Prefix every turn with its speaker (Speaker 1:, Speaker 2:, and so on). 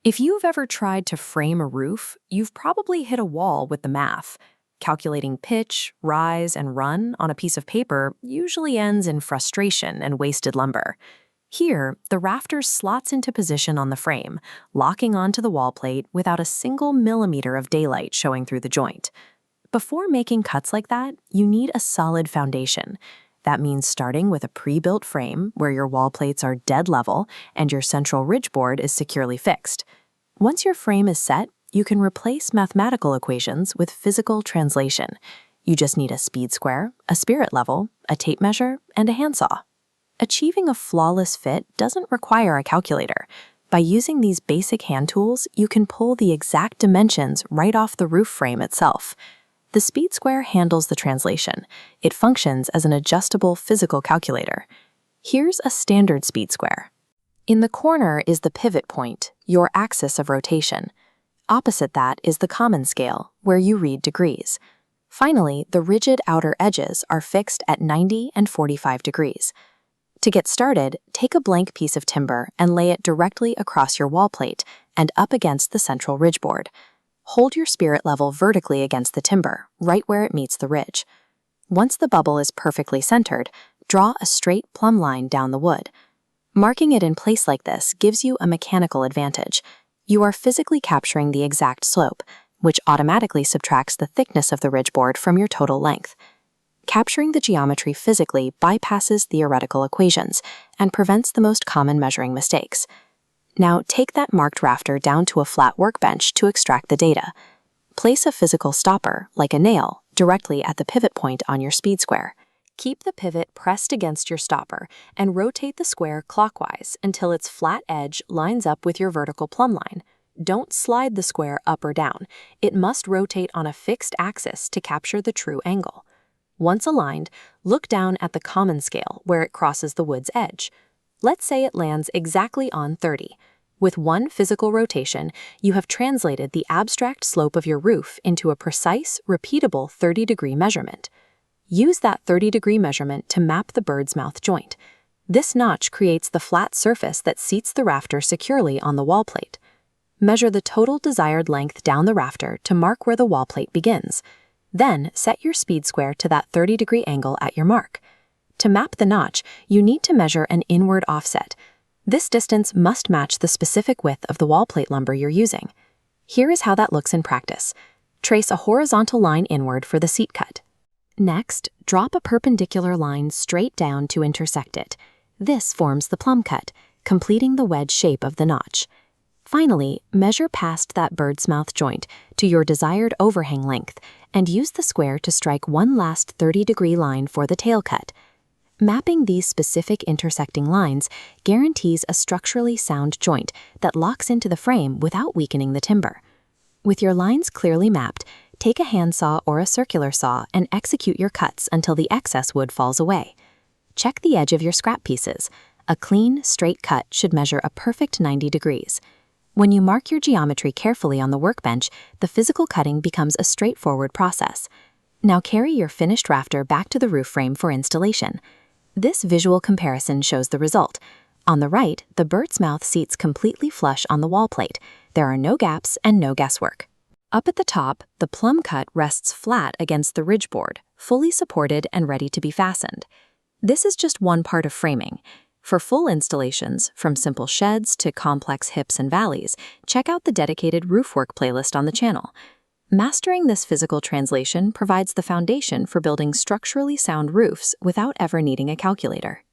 Speaker 1: If you've ever tried to frame a roof, you've probably hit a wall with the math. Calculating pitch, rise, and run on a piece of paper usually ends in frustration and wasted lumber. Here, the Rafters slots into position on the frame, locking onto the wall plate without a single millimeter of daylight showing through the joint. Before making cuts like that, you need a solid foundation. That means starting with a pre-built frame where your wall plates are dead level and your central ridge board is securely fixed. Once your frame is set, you can replace mathematical equations with physical translation. You just need a speed square, a spirit level, a tape measure, and a handsaw. Achieving a flawless fit doesn't require a calculator. By using these basic hand tools, you can pull the exact dimensions right off the roof frame itself. The speed square handles the translation. It functions as an adjustable physical calculator. Here's a standard speed square. In the corner is the pivot point, your axis of rotation. Opposite that is the common scale, where you read degrees. Finally, the rigid outer edges are fixed at 90 and 45 degrees. To get started, take a blank piece of timber and lay it directly across your wall plate and up against the central ridge board. Hold your spirit level vertically against the timber, right where it meets the ridge. Once the bubble is perfectly centered, draw a straight plumb line down the wood. Marking it in place like this gives you a mechanical advantage. You are physically capturing the exact slope, which automatically subtracts the thickness of the ridge board from your total length. Capturing the geometry physically bypasses theoretical equations and prevents the most common measuring mistakes. Now take that marked rafter down to a flat workbench to extract the data. Place a physical stopper, like a nail, directly at the pivot point on your speed square. Keep the pivot pressed against your stopper and rotate the square clockwise until its flat edge lines up with your vertical plumb line. Don't slide the square up or down. It must rotate on a fixed axis to capture the true angle. Once aligned, look down at the common scale where it crosses the wood's edge. Let's say it lands exactly on 30. With one physical rotation, you have translated the abstract slope of your roof into a precise, repeatable 30-degree measurement. Use that 30-degree measurement to map the bird's mouth joint. This notch creates the flat surface that seats the rafter securely on the wall plate. Measure the total desired length down the rafter to mark where the wall plate begins. Then, set your speed square to that 30-degree angle at your mark. To map the notch, you need to measure an inward offset. This distance must match the specific width of the wall plate lumber you're using. Here is how that looks in practice. Trace a horizontal line inward for the seat cut. Next, drop a perpendicular line straight down to intersect it. This forms the plumb cut, completing the wedge shape of the notch. Finally, measure past that bird's mouth joint to your desired overhang length and use the square to strike one last 30-degree line for the tail cut. Mapping these specific intersecting lines guarantees a structurally sound joint that locks into the frame without weakening the timber. With your lines clearly mapped, take a handsaw or a circular saw and execute your cuts until the excess wood falls away. Check the edge of your scrap pieces. A clean, straight cut should measure a perfect 90 degrees. When you mark your geometry carefully on the workbench, the physical cutting becomes a straightforward process. Now carry your finished rafter back to the roof frame for installation. This visual comparison shows the result. On the right, the bird's mouth seats completely flush on the wall plate. There are no gaps and no guesswork. Up at the top, the plumb cut rests flat against the ridge board, fully supported and ready to be fastened. This is just one part of framing. For full installations, from simple sheds to complex hips and valleys, check out the dedicated roofwork playlist on the channel. Mastering this physical translation provides the foundation for building structurally sound roofs without ever needing a calculator.